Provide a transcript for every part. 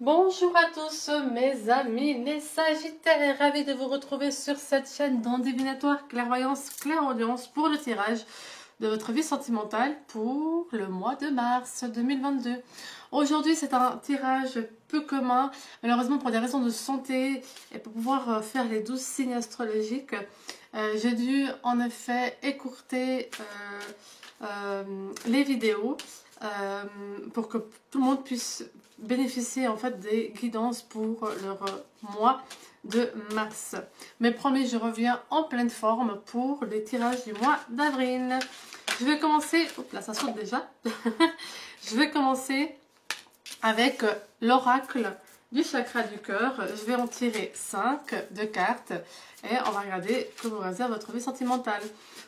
Bonjour à tous mes amis les Sagittaires, ravi de vous retrouver sur cette chaîne dans Divinatoire Clairvoyance Clairaudience pour le tirage de votre vie sentimentale pour le mois de mars 2022. Aujourd'hui c'est un tirage peu commun, malheureusement pour des raisons de santé et pour pouvoir faire les 12 signes astrologiques, j'ai dû en effet écourter les vidéos pour que tout le monde puisse bénéficier en fait des guidances pour leur mois de mars. Mais promis, je reviens en pleine forme pour les tirages du mois d'avril. Je vais commencer, oups, là ça saute déjà. Je vais commencer avec l'oracle du chakra du cœur. Je vais en tirer 5 de cartes et on va regarder que vous réserve votre vie sentimentale.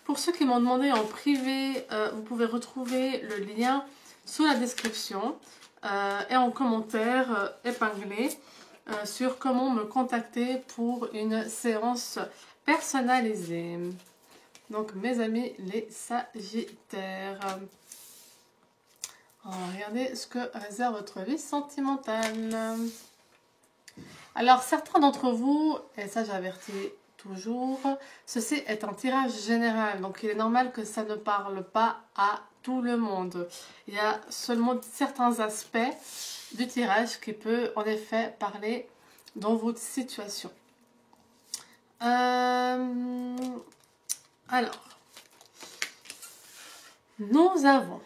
Pour ceux qui m'ont demandé en privé, vous pouvez retrouver le lien sous la description et en commentaire épinglé sur comment me contacter pour une séance personnalisée. Donc mes amis les Sagittaires, on va regarder ce que réserve votre vie sentimentale. Alors certains d'entre vous, et ça j'avertis toujours, ceci est un tirage général, donc il est normal que ça ne parle pas à tout le monde. Il y a seulement certains aspects du tirage qui peut en effet parler dans votre situation. Alors, nous avons,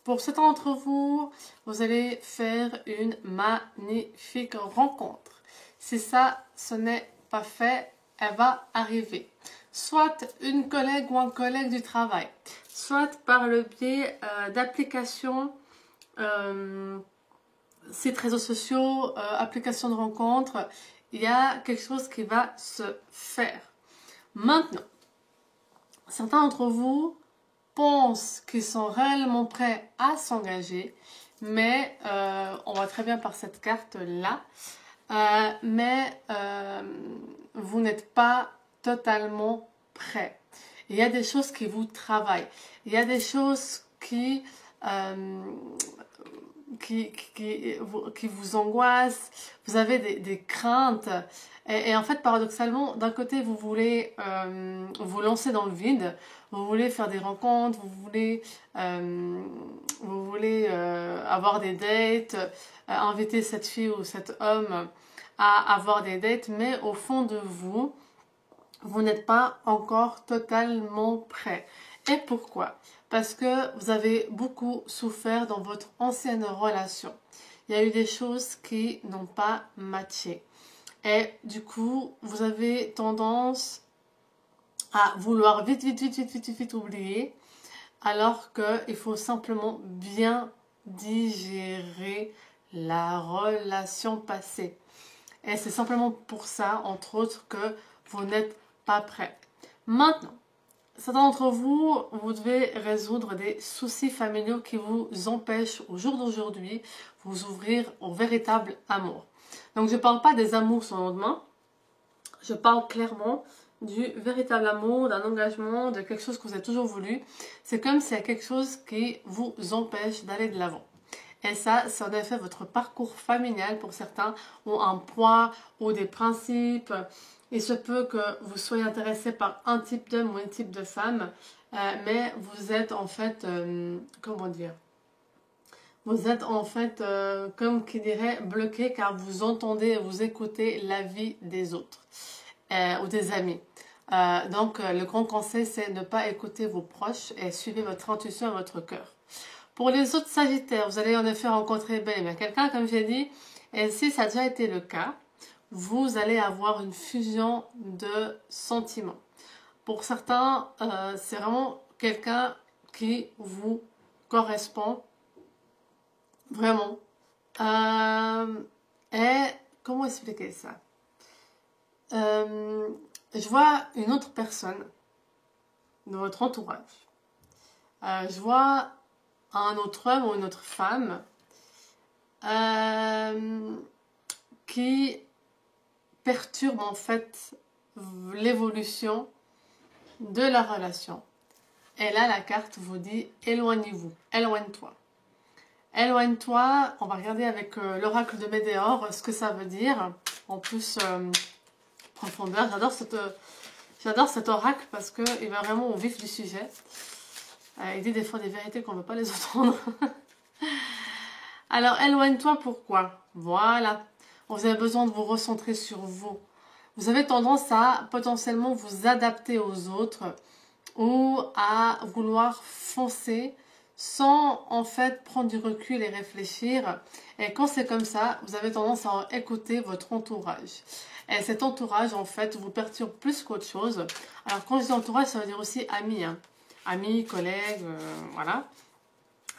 pour certains d'entre vous, vous allez faire une magnifique rencontre. Si ça, ce n'est pas fait, elle va arriver. Soit une collègue ou un collègue du travail, soit par le biais d'applications, sites réseaux sociaux, applications de rencontres, il y a quelque chose qui va se faire. Maintenant, certains d'entre vous pensent qu'ils sont réellement prêts à s'engager, mais on voit très bien par cette carte-là, mais vous n'êtes pas totalement prêt. Il y a des choses qui vous travaillent, il y a des choses qui vous angoissent, vous avez des craintes, et en fait paradoxalement, d'un côté vous voulez vous lancer dans le vide, vous voulez faire des rencontres, vous voulez avoir des dates, inviter cette fille ou cet homme à avoir des dates, mais au fond de vous, vous n'êtes pas encore totalement prêt. Et pourquoi? Parce que vous avez beaucoup souffert dans votre ancienne relation. Il y a eu des choses qui n'ont pas matché. Et du coup, vous avez tendance à vouloir vite oublier, alors qu'il faut simplement bien digérer la relation passée. Et c'est simplement pour ça, entre autres, que vous n'êtes pas prêt. Maintenant, certains d'entre vous, vous devez résoudre des soucis familiaux qui vous empêchent au jour d'aujourd'hui vous ouvrir au véritable amour. Donc je ne parle pas des amours sans lendemain, je parle clairement du véritable amour, d'un engagement, de quelque chose que vous avez toujours voulu. C'est comme s'il y a quelque chose qui vous empêche d'aller de l'avant. Et ça, c'est en effet votre parcours familial pour certains, ou un poids, ou des principes. Il se peut que vous soyez intéressé par un type d'homme ou un type de femme, mais vous êtes en fait, comment dire, vous êtes en fait, comme qui dirait, bloqué car vous entendez et vous écoutez l'avis des autres ou des amis. Donc, le grand conseil, c'est de ne pas écouter vos proches et suivez votre intuition et votre cœur. Pour les autres Sagittaires, vous allez en effet rencontrer quelqu'un, comme j'ai dit, et si ça a déjà été le cas, vous allez avoir une fusion de sentiments. Pour certains, c'est vraiment quelqu'un qui vous correspond vraiment. Et comment expliquer ça? Je vois une autre personne dans votre entourage. Je vois un autre homme ou une autre femme qui perturbe en fait l'évolution de la relation. Et là, la carte vous dit éloignez-vous, éloigne-toi. Éloigne-toi. On va regarder avec l'oracle de Médéor ce que ça veut dire. En plus, profondeur. J'adore cet oracle parce qu'il va vraiment au vif du sujet. Il dit des fois des vérités qu'on ne veut pas les entendre. Alors, éloigne-toi, pourquoi? Voilà. Vous avez besoin de vous recentrer sur vous. Vous avez tendance à potentiellement vous adapter aux autres ou à vouloir foncer sans en fait prendre du recul et réfléchir. Et quand c'est comme ça, vous avez tendance à écouter votre entourage. Et cet entourage, en fait, vous perturbe plus qu'autre chose. Alors, quand je dis entourage, ça veut dire aussi amis. Hein. Amis, collègues, voilà.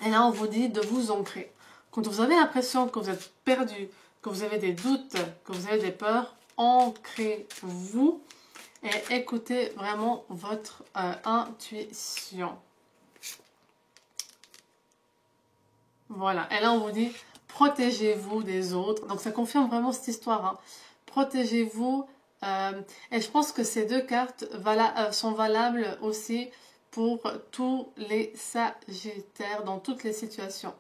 Et là, on vous dit de vous ancrer. Quand vous avez l'impression que vous êtes perdu, que vous avez des doutes, que vous avez des peurs, ancrez-vous et écoutez vraiment votre intuition. Voilà. Et là, on vous dit protégez-vous des autres. Donc, ça confirme vraiment cette histoire. Hein. Protégez-vous. Et je pense que ces deux cartes sont valables aussi pour tous les Sagittaires dans toutes les situations.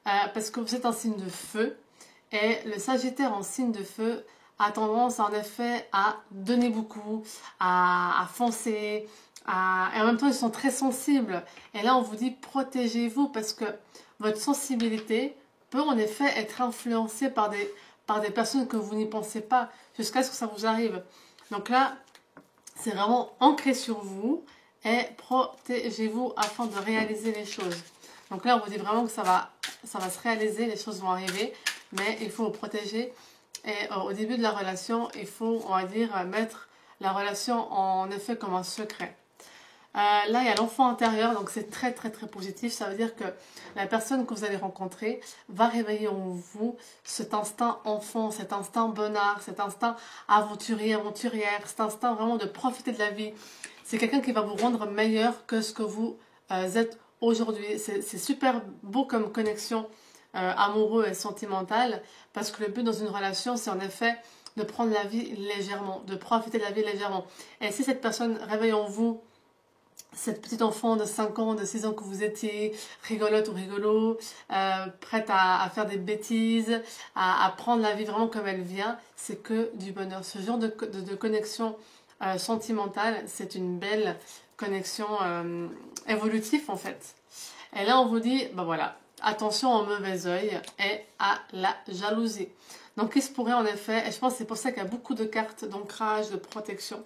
Parce que vous êtes un signe de feu et le Sagittaire en signe de feu a tendance en effet à donner beaucoup, à foncer, et en même temps ils sont très sensibles. Et là on vous dit protégez-vous parce que votre sensibilité peut en effet être influencée par des personnes que vous n'y pensez pas jusqu'à ce que ça vous arrive. Donc là c'est vraiment ancré sur vous et protégez-vous afin de réaliser les choses. Donc là, on vous dit vraiment que ça va se réaliser, les choses vont arriver, mais il faut vous protéger. Et au début de la relation, il faut, on va dire, mettre la relation en effet comme un secret. Là, il y a l'enfant intérieur, donc c'est très très très positif. Ça veut dire que la personne que vous allez rencontrer va réveiller en vous cet instinct enfant, cet instinct bonnard, cet instinct aventurier, aventurière, cet instinct vraiment de profiter de la vie. C'est quelqu'un qui va vous rendre meilleur que ce que vous êtes aujourd'hui. C'est super beau comme connexion amoureuse et sentimentale parce que le but dans une relation, c'est en effet de prendre la vie légèrement, de profiter de la vie légèrement. Et si cette personne réveille en vous cette petite enfant de 5 ans, de 6 ans que vous étiez, rigolote ou rigolo, prête à faire des bêtises, à prendre la vie vraiment comme elle vient, c'est que du bonheur. Ce genre de connexion sentimentale, c'est une belle connexion évolutive en fait. Et là, on vous dit, ben voilà, attention au mauvais œil et à la jalousie. Donc, il se pourrait en effet, et je pense que c'est pour ça qu'il y a beaucoup de cartes d'ancrage, de protection,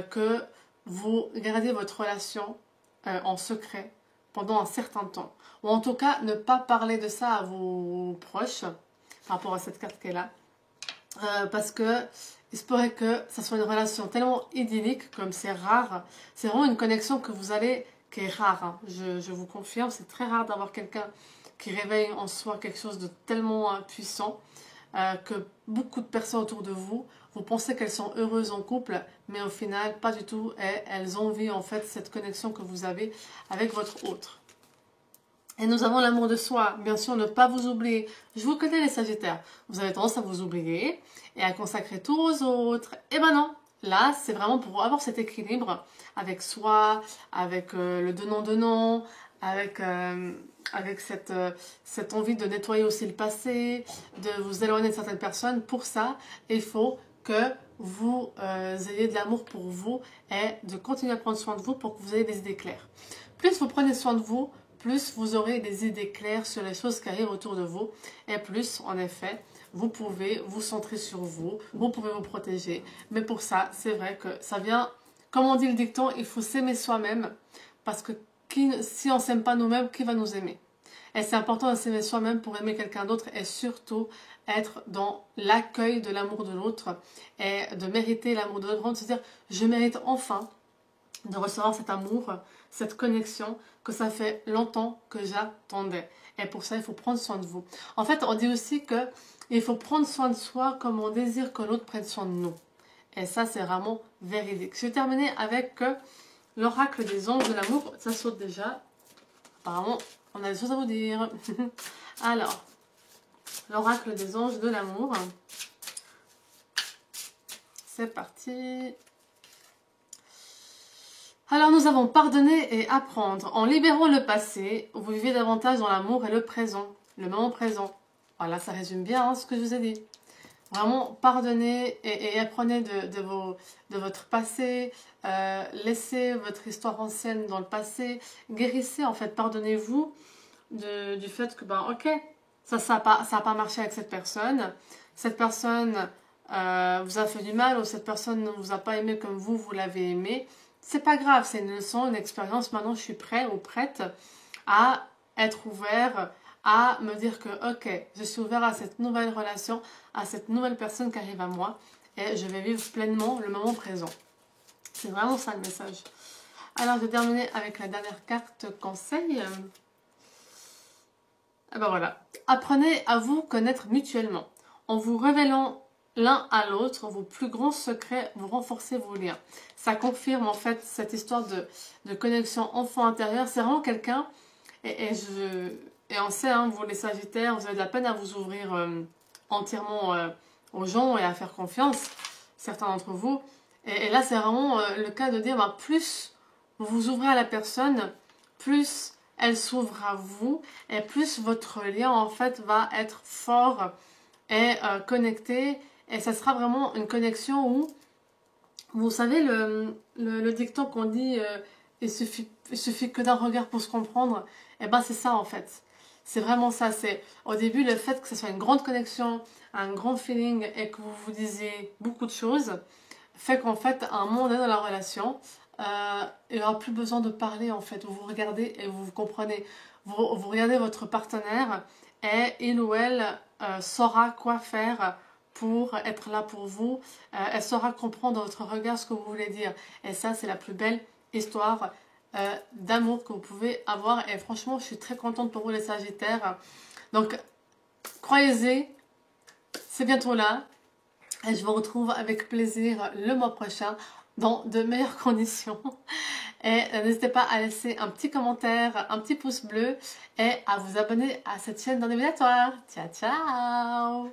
que vous gardez votre relation en secret pendant un certain temps. Ou en tout cas, ne pas parler de ça à vos proches par rapport à cette carte qui est là. Parce que il se pourrait que ça soit une relation tellement idyllique, comme c'est rare. C'est vraiment une connexion que vous allez, qui est rare. Hein. Je vous confirme, c'est très rare d'avoir quelqu'un qui réveille en soi quelque chose de tellement puissant que beaucoup de personnes autour de vous, vous pensez qu'elles sont heureuses en couple, mais au final, pas du tout. Et elles envient en fait cette connexion que vous avez avec votre autre. Et nous avons l'amour de soi, bien sûr, ne pas vous oublier. Je vous connais les Sagittaires, vous avez tendance à vous oublier et à consacrer tout aux autres. Et ben non, là c'est vraiment pour avoir cet équilibre avec soi, avec le donnant-donnant, avec cette envie de nettoyer aussi le passé, de vous éloigner de certaines personnes. Pour ça, il faut que vous ayez de l'amour pour vous et de continuer à prendre soin de vous pour que vous ayez des idées claires. Plus vous prenez soin de vous, plus vous aurez des idées claires sur les choses qui arrivent autour de vous et plus, en effet, vous pouvez vous centrer sur vous, vous pouvez vous protéger. Mais pour ça, c'est vrai que ça vient, comme on dit le dicton, il faut s'aimer soi-même parce que si on ne s'aime pas nous-mêmes, qui va nous aimer? Et c'est important de s'aimer soi-même pour aimer quelqu'un d'autre et surtout être dans l'accueil de l'amour de l'autre et de mériter l'amour de l'autre, de se dire je mérite enfin de recevoir cet amour, cette connexion que ça fait longtemps que j'attendais. Et pour ça, il faut prendre soin de vous. En fait, on dit aussi que il faut prendre soin de soi comme on désire que l'autre prenne soin de nous. Et ça, c'est vraiment véridique. Je vais terminer avec l'oracle des anges de l'amour. Ça saute déjà. Apparemment, on a des choses à vous dire. Alors, l'oracle des anges de l'amour. C'est parti. Alors nous avons pardonner et apprendre. En libérant le passé, vous vivez davantage dans l'amour et le présent, le moment présent. Voilà, ça résume bien ce que je vous ai dit. Vraiment, pardonnez et apprenez de votre passé, laissez votre histoire ancienne dans le passé, guérissez en fait, pardonnez-vous du fait que, ben ok, ça a pas marché avec cette personne vous a fait du mal ou cette personne ne vous a pas aimé comme vous l'avez aimé. C'est pas grave, c'est une leçon, une expérience. Maintenant, je suis prêt ou prête à être ouvert, à me dire que, ok, je suis ouvert à cette nouvelle relation, à cette nouvelle personne qui arrive à moi et je vais vivre pleinement le moment présent. C'est vraiment ça le message. Alors, je vais terminer avec la dernière carte conseil. Et ben voilà. Apprenez à vous connaître mutuellement. En vous révélant l'un à l'autre vos plus grands secrets, vous renforcez vos liens. Ça confirme en fait cette histoire de connexion enfant intérieur. C'est vraiment quelqu'un, et on sait, hein, vous les Sagittaires, vous avez de la peine à vous ouvrir entièrement aux gens et à faire confiance, certains d'entre vous. Et là, c'est vraiment le cas de dire, ben, plus vous vous ouvrez à la personne, plus elle s'ouvre à vous, et plus votre lien en fait va être fort et connecté. Et ça sera vraiment une connexion où, vous savez, le dicton qu'on dit il suffit que d'un regard pour se comprendre, et ben c'est ça en fait. C'est vraiment ça. C'est au début le fait que ce soit une grande connexion, un grand feeling et que vous vous disiez beaucoup de choses, fait qu'en fait, à un moment donné dans la relation, il n'y aura plus besoin de parler en fait. Vous vous regardez et vous vous comprenez. Vous regardez votre partenaire et il ou elle saura quoi faire pour être là pour vous. Elle saura comprendre votre regard, ce que vous voulez dire. Et ça, c'est la plus belle histoire d'amour que vous pouvez avoir. Et franchement, je suis très contente pour vous les Sagittaires. Donc, croyez-y, c'est bientôt là. Et je vous retrouve avec plaisir le mois prochain dans de meilleures conditions. Et n'hésitez pas à laisser un petit commentaire, un petit pouce bleu et à vous abonner à cette chaîne dans les Ciao, ciao!